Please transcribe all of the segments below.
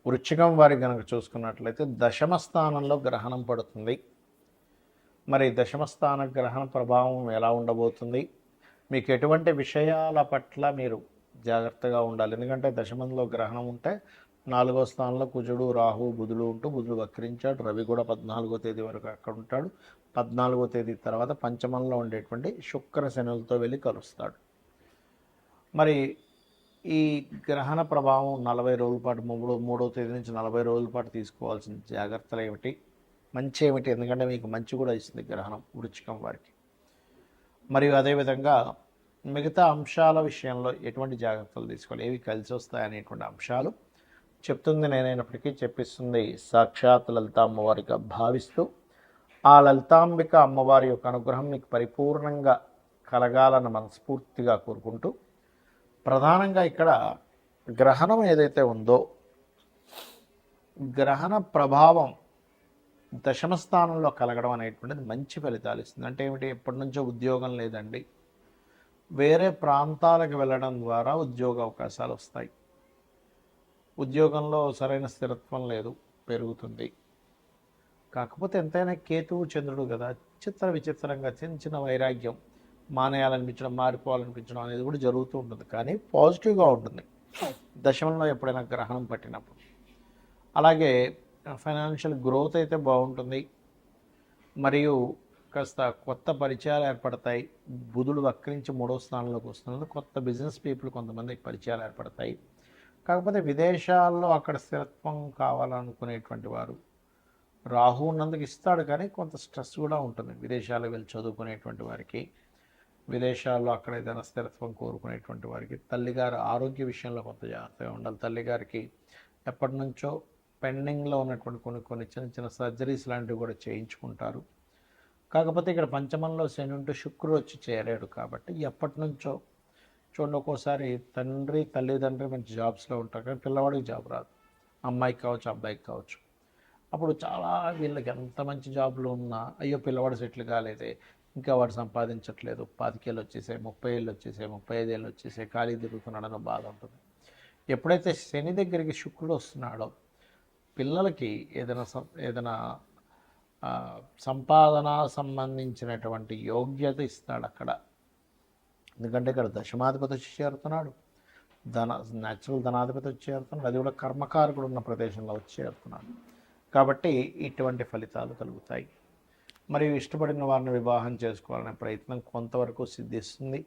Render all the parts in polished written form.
వృశ్చికం వారి కనుక చూసుకున్నట్లయితే దశమ స్థానంలో గ్రహణం పడుతుంది. మరి దశమ స్థాన గ్రహణ ప్రభావం ఎలా ఉండబోతుంది, మీకు ఎటువంటి విషయాల పట్ల మీరు జాగ్రత్తగా ఉండాలి. ఎందుకంటే దశమంలో గ్రహణం ఉంటే 4వ స్థానంలో కుజుడు, రాహు, బుధుడు ఉంటూ బుధుడు వక్రించాడు. రవి కూడా 14వ తేదీ వరకు అక్కడ ఉంటాడు. 14వ తేదీ తర్వాత పంచమంలో ఉండేటువంటి శుక్ర శనులతో వెళ్ళి కలుస్తాడు. మరి ఈ గ్రహణ ప్రభావం 40 రోజుల పాటు మూడవ తేదీ నుంచి 40 రోజుల పాటు తీసుకోవాల్సిన జాగ్రత్తలు ఏమిటి, మంచి ఏమిటి, ఎందుకంటే మీకు మంచి కూడా ఇస్తుంది గ్రహణం వృశ్చికం వారికి. మరియు అదేవిధంగా మిగతా అంశాల విషయంలో ఎటువంటి జాగ్రత్తలు తీసుకోవాలి, ఏవి కలిసి వస్తాయి అనేటువంటి అంశాలు చెప్తుంది నేనైనప్పటికీ చెప్పిస్తుంది సాక్షాత్ లలిత అమ్మవారిగా భావిస్తూ, ఆ లలితాంబిక అమ్మవారి యొక్క అనుగ్రహం మీకు పరిపూర్ణంగా కలగాలని మనస్ఫూర్తిగా కోరుకుంటూ, ప్రధానంగా ఇక్కడ గ్రహణం ఏదైతే ఉందో గ్రహణ ప్రభావం దశమ స్థానంలో కలగడం అనేటువంటిది మంచి ఫలితాలు ఇస్తుంది. అంటే ఏమిటి, ఎప్పటి నుంచో ఉద్యోగం లేదండి, వేరే ప్రాంతాలకు వెళ్ళడం ద్వారా ఉద్యోగ అవకాశాలు వస్తాయి. ఉద్యోగంలో సరైన స్థిరత్వం లేదు, పెరుగుతుంది. కాకపోతే ఎంతైనా కేతువు చంద్రుడు కదా, విచిత్రంగా చిన్న చిన్న వైరాగ్యం, మానేయాలనిపించడం, మారిపోవాలనిపించడం అనేది కూడా జరుగుతూ ఉంటుంది. కానీ పాజిటివ్గా ఉంటుంది దశమంలో ఎప్పుడైనా గ్రహణం పట్టినప్పుడు. అలాగే ఫైనాన్షియల్ గ్రోత్ అయితే బాగుంటుంది. మరియు కాస్త కొత్త పరిచయాలు ఏర్పడతాయి. బుధుడు వక్రించి 3వ స్థానంలోకి వస్తున్నది. కొత్త బిజినెస్ పీపుల్ కొంతమందికి పరిచయాలు ఏర్పడతాయి. కాకపోతే విదేశాల్లో అక్కడ స్థిరత్వం కావాలనుకునేటువంటి వారు, రాహు ఉన్నందుకు ఇస్తాడు, కానీ కొంత స్ట్రెస్ కూడా ఉంటుంది విదేశాలకు వెళ్ళి చదువుకునేటువంటి వారికి, విదేశాల్లో అక్కడ ఏదైనా స్థిరత్వం కోరుకునేటువంటి వారికి. తల్లిగారి ఆరోగ్య విషయంలో కొంత జాగ్రత్తగా ఉండాలి. తల్లిగారికి ఎప్పటి నుంచో పెండింగ్లో ఉన్నటువంటి కొన్ని చిన్న చిన్న సర్జరీస్ లాంటివి కూడా చేయించుకుంటారు. కాకపోతే ఇక్కడ పంచమంలో శని ఉంటూ శుక్రుడు వచ్చి చేరాడు కాబట్టి ఎప్పటి నుంచో చూడండి, ఒక్కోసారి తల్లిదండ్రి మంచి జాబ్స్లో ఉంటారు, కానీ పిల్లవాడికి జాబ్ రాదు. అమ్మాయికి కావచ్చు, అబ్బాయికి కావచ్చు. అప్పుడు చాలా వీళ్ళకి ఎంత మంచి జాబ్లు ఉన్నా, అయ్యో పిల్లవాడు సెటిల్ కాలేదే, ఇంకా వాడు సంపాదించట్లేదు, 25 ఏళ్ళు వచ్చేసాయి, 30 ఏళ్ళు వచ్చేసాయి, 35 ఏళ్ళు వచ్చేసాయి, ఖాళీ తిరుగుతున్నాడని బాధ ఉంటుంది. ఎప్పుడైతే శని దగ్గరికి శుక్రుడు వస్తున్నాడో పిల్లలకి ఏదైనా సంపాదన సంబంధించినటువంటి యోగ్యత ఇస్తాడు అక్కడ. ఎందుకంటే ఇక్కడ దశమాధిపతి వచ్చి చేరుతున్నాడు, న్యాచురల్ ధనాధిపతి వచ్చి చేరుతున్నాడు, అది కూడా కర్మకారకుడు ఉన్న ప్రదేశంలో వచ్చి చేరుతున్నాడు. కాబట్టి ఇటువంటి ఫలితాలు కలుగుతాయి. మరియు ఇష్టపడిన వారిని వివాహం చేసుకోవాలనే ప్రయత్నం కొంతవరకు సిద్ధిస్తుంది.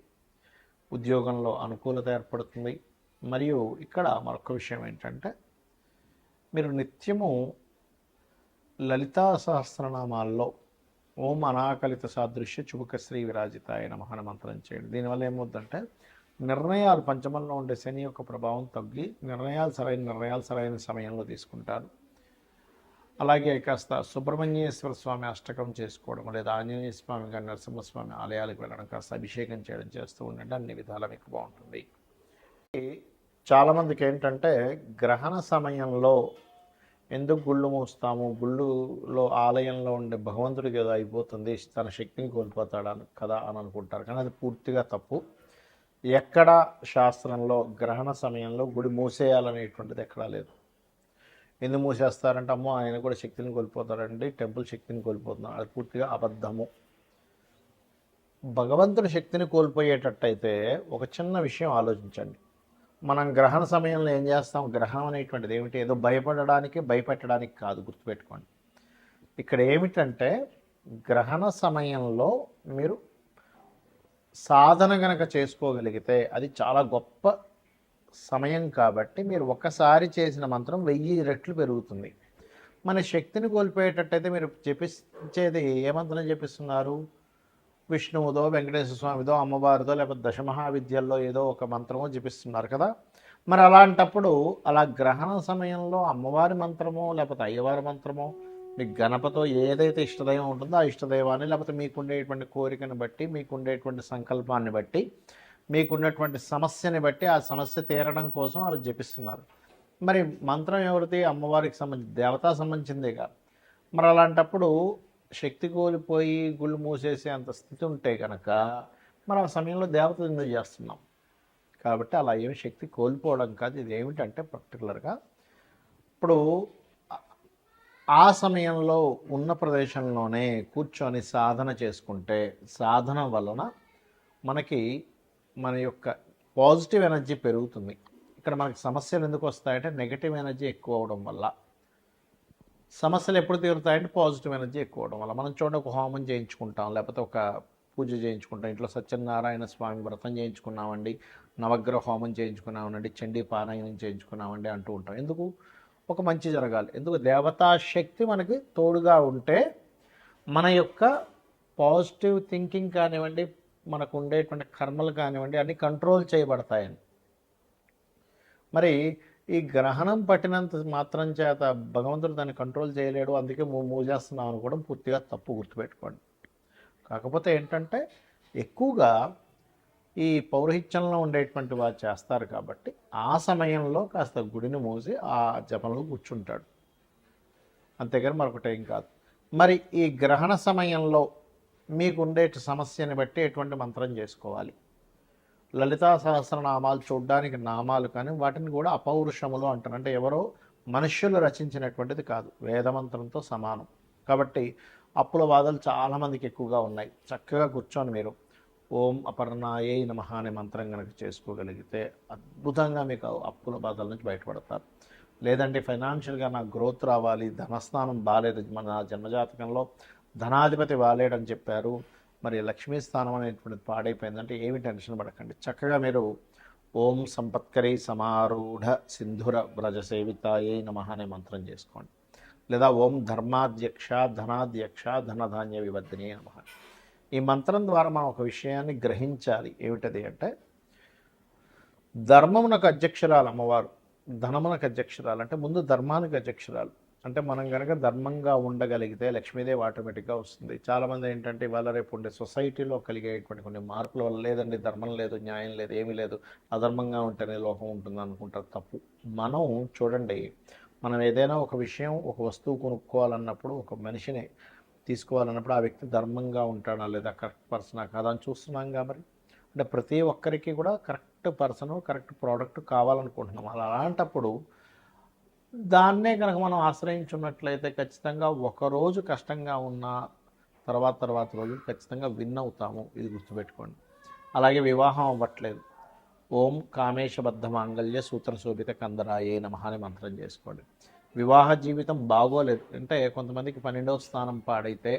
ఉద్యోగంలో అనుకూలత ఏర్పడుతుంది. మరియు ఇక్కడ మరొక విషయం ఏంటంటే, మీరు నిత్యము లలితా సహస్రనామాల్లో ఓం అనాకలిత సాదృశ్య చుబుక శ్రీ విరాజితాయ నమః మంత్రం చేయండి. దీనివల్ల ఏమవుతుందంటే, నిర్ణయాలు పంచమంలో ఉండే శని యొక్క ప్రభావం తగ్గి సరైన నిర్ణయాలు సరైన సమయంలో తీసుకుంటారు. అలాగే కాస్త సుబ్రహ్మణ్యేశ్వర స్వామి అష్టకం చేసుకోవడం, లేదా ఆంజనేయ స్వామి కానీ నరసింహస్వామి ఆలయాలకు వెళ్ళడం, కాస్త అభిషేకం చేయడం చేస్తూ ఉండండి. అన్ని విధాలా మీకు బాగుంటుంది. చాలామందికి ఏంటంటే, గ్రహణ సమయంలో ఎందుకు గుళ్ళు మూస్తాము, గుళ్ళులో ఆలయంలో ఉండే భగవంతుడికి ఏదో అయిపోతుంది, తన శక్తిని కోల్పోతాడు కదా అని అనుకుంటారు. కానీ అది పూర్తిగా తప్పు. ఎక్కడ శాస్త్రంలో గ్రహణ సమయంలో గుడి మూసేయాలనేటువంటిది ఎక్కడా లేదు. ఎందుకు మూసేస్తారంటే, అమ్మో ఆయన కూడా శక్తిని కోల్పోతారండి, టెంపుల్ శక్తిని కోల్పోతున్నారు, అది పూర్తిగా అబద్ధము. భగవంతుడి శక్తిని కోల్పోయేటట్టయితే ఒక చిన్న విషయం ఆలోచించండి. మనం గ్రహణ సమయంలో ఏం చేస్తాం, గ్రహణం అనేటువంటిది ఏమిటి, ఏదో భయపెట్టడానికి కాదు, గుర్తుపెట్టుకోండి. ఇక్కడ ఏమిటంటే, గ్రహణ సమయంలో మీరు సాధన గనక చేసుకోగలిగితే అది చాలా గొప్ప సమయం. కాబట్టి మీరు ఒక్కసారి చేసిన మంత్రం 1000 రెట్లు పెరుగుతుంది. మన శక్తిని కోల్పోయేటట్టయితే మీరు జపించేది ఏ మంత్రం జపిస్తున్నారు, విష్ణువుదో, వెంకటేశ్వర స్వామిదో, అమ్మవారిదో, లేకపోతే దశమహావిద్యల్లో ఏదో ఒక మంత్రమో జపిస్తున్నారు కదా. మరి అలాంటప్పుడు అలా గ్రహణ సమయంలో అమ్మవారి మంత్రమో లేకపోతే అయ్యవారి మంత్రమో, మీకు గణపతో ఏదైతే ఇష్టదైవం ఉంటుందో ఆ ఇష్టదైవాన్ని, లేకపోతే మీకుండేటువంటి కోరికను బట్టి, మీకుండేటువంటి సంకల్పాన్ని బట్టి, మీకున్నటువంటి సమస్యని బట్టి ఆ సమస్య తీరడం కోసం వాళ్ళు జపిస్తున్నారు. మరి మంత్రం ఎవరిది, అమ్మవారికి దేవతా సంబంధించిందే కాదు. మరి అలాంటప్పుడు శక్తి కోల్పోయి గుళ్ళు మూసేసే అంత స్థితి ఉంటే కనుక మరి ఆ సమయంలో దేవతలు ఎందుకు చేస్తున్నాం. కాబట్టి అలా ఏమి శక్తి కోల్పోవడం కాదు. ఇది ఏమిటంటే పర్టికులర్గా ఇప్పుడు ఆ సమయంలో ఉన్న ప్రదేశంలోనే కూర్చొని సాధన చేసుకుంటే సాధన వలన మనకి మన యొక్క పాజిటివ్ ఎనర్జీ పెరుగుతుంది. ఇక్కడ మనకి సమస్యలు ఎందుకు వస్తాయంటే నెగటివ్ ఎనర్జీ ఎక్కువ అవడం వల్ల. సమస్యలు ఎప్పుడు తీరుతాయంటే పాజిటివ్ ఎనర్జీ ఎక్కువ అవడం వల్ల. మనం చూడండి, ఒక హోమం చేయించుకుంటాం, లేకపోతే ఒక పూజ చేయించుకుంటాం, ఇంట్లో సత్యనారాయణ స్వామి వ్రతం చేయించుకున్నామండి, నవగ్రహ హోమం చేయించుకున్నామండి, చండీ పారాయణం చేయించుకున్నామండి అంటూ ఉంటాం. ఎందుకు? ఒక మంచి జరగాలి. ఎందుకు? దేవతా శక్తి మనకి తోడుగా ఉంటే మన యొక్క పాజిటివ్ థింకింగ్ కానివ్వండి, మనకు ఉండేటువంటి కర్మలు కానివ్వండి, అన్నీ కంట్రోల్ చేయబడతాయని. మరి ఈ గ్రహణం పట్టినంత మాత్రం చేత భగవంతుడు దాన్ని కంట్రోల్ చేయలేడు, అందుకే మూజేస్తున్నాం అనుకోవడం పూర్తిగా తప్పు, గుర్తుపెట్టుకోండి. కాకపోతే ఏంటంటే ఎక్కువగా ఈ పౌరహిత్యంలో ఉండేటువంటి వారు చేస్తారు కాబట్టి ఆ సమయంలో కాస్త గుడిని మూసి ఆ జపంలో కూర్చుంటాడు, అంతేగాని మరొకటి ఏం కాదు. మరి ఈ గ్రహణ సమయంలో మీకు ఉండే సమస్యని బట్టి ఎటువంటి మంత్రం చేసుకోవాలి? లలితా సహస్రనామాలు చూడడానికి నామాలు, కానీ వాటిని కూడా అపౌరుషములు అంటారు. అంటే ఎవరో మనుష్యులు రచించినటువంటిది కాదు, వేదమంత్రంతో సమానం. కాబట్టి అప్పుల బాధలు చాలామందికి ఎక్కువగా ఉన్నాయి. చక్కగా కూర్చొని మీరు ఓం అపర్ణాయే నమః అనే మంత్రం కనుక చేసుకోగలిగితే అద్భుతంగా మీకు అప్పుల బాధల నుంచి బయటపడతారు. లేదంటే ఫైనాన్షియల్గా నాకు గ్రోత్ రావాలి, ధనస్థానం బాగాలేదు, మన జన్మజాతకంలో ధనాధిపతి బాలేడని చెప్పారు, మరి లక్ష్మీ స్థానం అనేటువంటిది పాడైపోయిందంటే ఏమి టెన్షన్ పడకండి. చక్కగా మీరు ఓం సంపత్కరీ సమారూఢ సింధుర వ్రజ సేవితాయే నమః అనే మంత్రం చేసుకోండి. లేదా ఓం ధర్మాధ్యక్ష ధనాధ్యక్ష ధనధాన్య వివర్ధిని నమః. ఈ మంత్రం ద్వారా మనం ఒక విషయాన్ని గ్రహించాలి. ఏమిటది అంటే, ధర్మమునకు అధ్యక్షురాలు అమ్మవారు, ధనమునకు అధ్యక్షురాలు. అంటే ముందు ధర్మానికి అధ్యక్షురాలు. అంటే మనం కనుక ధర్మంగా ఉండగలిగితే లక్ష్మీదేవి ఆటోమేటిక్గా వస్తుంది. చాలామంది ఏంటంటే ఇవాళ రేపు ఉండే సొసైటీలో కలిగేటువంటి కొన్ని మార్పుల వల్ల, లేదండి ధర్మం లేదు, న్యాయం లేదు, ఏమీ లేదు, అధర్మంగా ఉంటేనే లోకం ఉంటుంది అనుకుంటారు. తప్పు. మనం చూడండి, మనం ఏదైనా ఒక విషయం, ఒక వస్తువు కొనుక్కోవాలన్నప్పుడు, ఒక మనిషిని తీసుకోవాలన్నప్పుడు ఆ వ్యక్తి ధర్మంగా ఉంటాడా లేదా, కరెక్ట్ పర్సనా కాదా అని చూస్తున్నాం కాబట్టి. అంటే ప్రతి ఒక్కరికి కూడా కరెక్ట్ పర్సను, కరెక్ట్ ప్రోడక్ట్ కావాలనుకుంటున్నాం. అలాంటప్పుడు దాన్నే కనుక మనం ఆశ్రయించున్నట్లయితే ఖచ్చితంగా ఒకరోజు కష్టంగా ఉన్న తర్వాత రోజు ఖచ్చితంగా విన్ అవుతాము. ఇది గుర్తుపెట్టుకోండి. అలాగే వివాహం అవ్వట్లేదు, ఓం కామేశబద్ధ మాంగళ్య సూత్రశోభిత కందరాయే నమః అనే మంత్రం చేసుకోండి. వివాహ జీవితం బాగోలేదు అంటే కొంతమందికి 12వ స్థానం పాడైతే,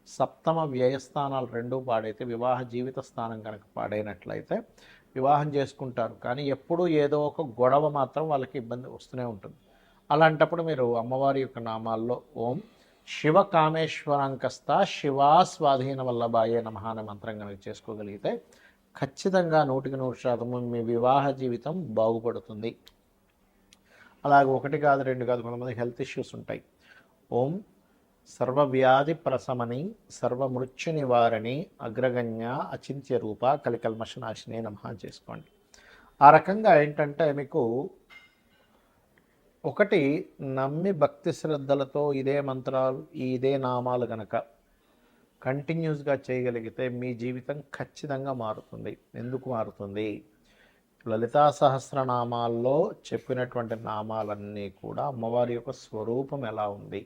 సప్తమ వ్యయస్థానాలు రెండూ పాడైతే, వివాహ జీవిత స్థానం కనుక పాడైనట్లయితే వివాహం చేసుకుంటారు, కానీ ఎప్పుడూ ఏదో ఒక గొడవ మాత్రం వాళ్ళకి ఇబ్బంది వస్తూనే ఉంటుంది. అలాంటప్పుడు మీరు అమ్మవారి యొక్క నామాల్లో ఓం శివ కామేశ్వరాంకస్త శివా స్వాధీన వల్లభాయే నమః అనే మంత్రం కనుక చేసుకోగలిగితే ఖచ్చితంగా 100% మీ వివాహ జీవితం బాగుపడుతుంది. అలాగే ఒకటి కాదు, రెండు కాదు, కొంతమంది హెల్త్ ఇష్యూస్ ఉంటాయి. ఓం సర్వవ్యాధి ప్రశమని సర్వమృత్యు నివారణి అగ్రగణ్య అచింత్య రూప కలికల్మషనాశిని నమః చేసుకోండి. ఆ రకంగా ఏంటంటే మీకు ఒకటి నమ్మి భక్తి శ్రద్ధలతో ఇదే మంత్రాలు, ఇదే నామాలు గనక కంటిన్యూస్గా చేయగలిగితే మీ జీవితం ఖచ్చితంగా మారుతుంది. ఎందుకు మారుతుంది? లలితా సహస్రనామాల్లో చెప్పినటువంటి నామాలన్నీ కూడా అమ్మవారి యొక్క స్వరూపం ఎలా ఉంది,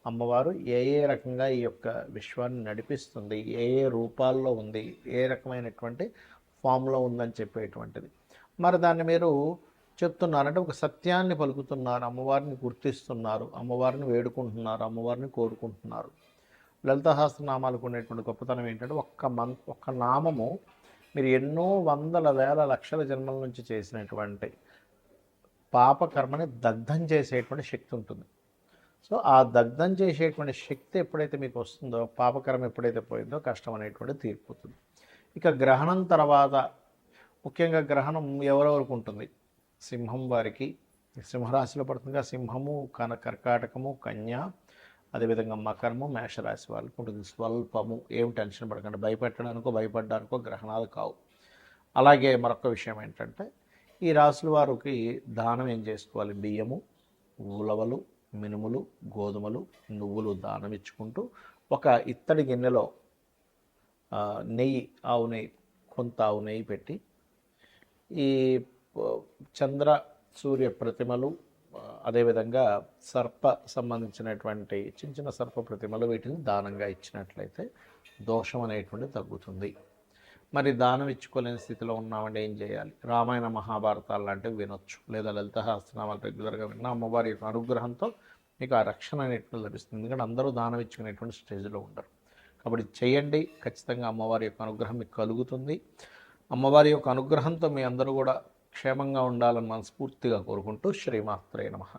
అమ్మవారు ఏ రకంగా ఈ యొక్క విశ్వాన్ని నడిపిస్తుంది, ఏ రూపాల్లో ఉంది, ఏ రకమైనటువంటి ఫామ్లో ఉందని చెప్పేటువంటిది. మరి దాన్ని మీరు చెప్తున్నారంటే ఒక సత్యాన్ని పలుకుతున్నారు, అమ్మవారిని గుర్తిస్తున్నారు, అమ్మవారిని వేడుకుంటున్నారు, అమ్మవారిని కోరుకుంటున్నారు. లలితా సహస్రనామాలకు ఉండేటువంటి గొప్పతనం ఏంటంటే ఒక్క నామము మీరు ఎన్నో వందల వేల లక్షల జన్మల నుంచి చేసినటువంటి పాపకర్మని దగ్ధం చేసేటువంటి శక్తి ఉంటుంది. సో ఆ దగ్ధం చేసేటువంటి శక్తి ఎప్పుడైతే మీకు వస్తుందో, పాపకర్మ ఎప్పుడైతే పోయిందో కష్టం అనేటువంటిది తీరిపోతుంది. ఇక గ్రహణం తర్వాత ముఖ్యంగా గ్రహణం ఎవరెవరికి ఉంటుంది? సింహం వారికి, సింహరాశిలో పడుతుందిగా, సింహము, కర్కాటకము, కన్య, అదేవిధంగా మకరము, మేషరాశి వాళ్ళకి ఉంటుంది. స్వల్పము, ఏం టెన్షన్ పడకండి, భయపడ్డానికో గ్రహణాలు కావు. అలాగే మరొక విషయం ఏంటంటే ఈ రాశుల వారికి దానం ఏం చేసుకోవాలి? బియ్యము, ఉలవలు, మినుములు, గోధుమలు, నువ్వులు దానం ఇచ్చుకుంటూ ఒక ఇత్తడి గిన్నెలో నెయ్యి, ఆవు నెయ్యి, కొంత ఆవు నెయ్యి పెట్టి ఈ చంద్ర సూర్య ప్రతిమలు, అదేవిధంగా సర్ప సంబంధించినటువంటి చిన్న చిన్న సర్ప ప్రతిమలు వీటిని దానంగా ఇచ్చినట్లయితే దోషం అనేటువంటి తగ్గుతుంది. మరి దానం ఇచ్చుకోలేని స్థితిలో ఉన్నామంటే ఏం చేయాలి? రామాయణ మహాభారతాలు లాంటివి వినొచ్చు, లేదా లలిత సహస్రనామాలు రెగ్యులర్గా విన్న అమ్మవారి యొక్క అనుగ్రహంతో మీకు ఆ రక్షణ అనేటువంటి లభిస్తుంది. ఎందుకంటే అందరూ దానం ఇచ్చుకునేటువంటి స్టేజ్లో ఉండరు. కాబట్టి చేయండి, ఖచ్చితంగా అమ్మవారి యొక్క అనుగ్రహం మీకు కలుగుతుంది. అమ్మవారి యొక్క అనుగ్రహంతో మీ అందరూ కూడా క్షేమంగా ఉండాలని మనస్ఫూర్తిగా కోరుకుంటూ శ్రీమాత్రే నమః.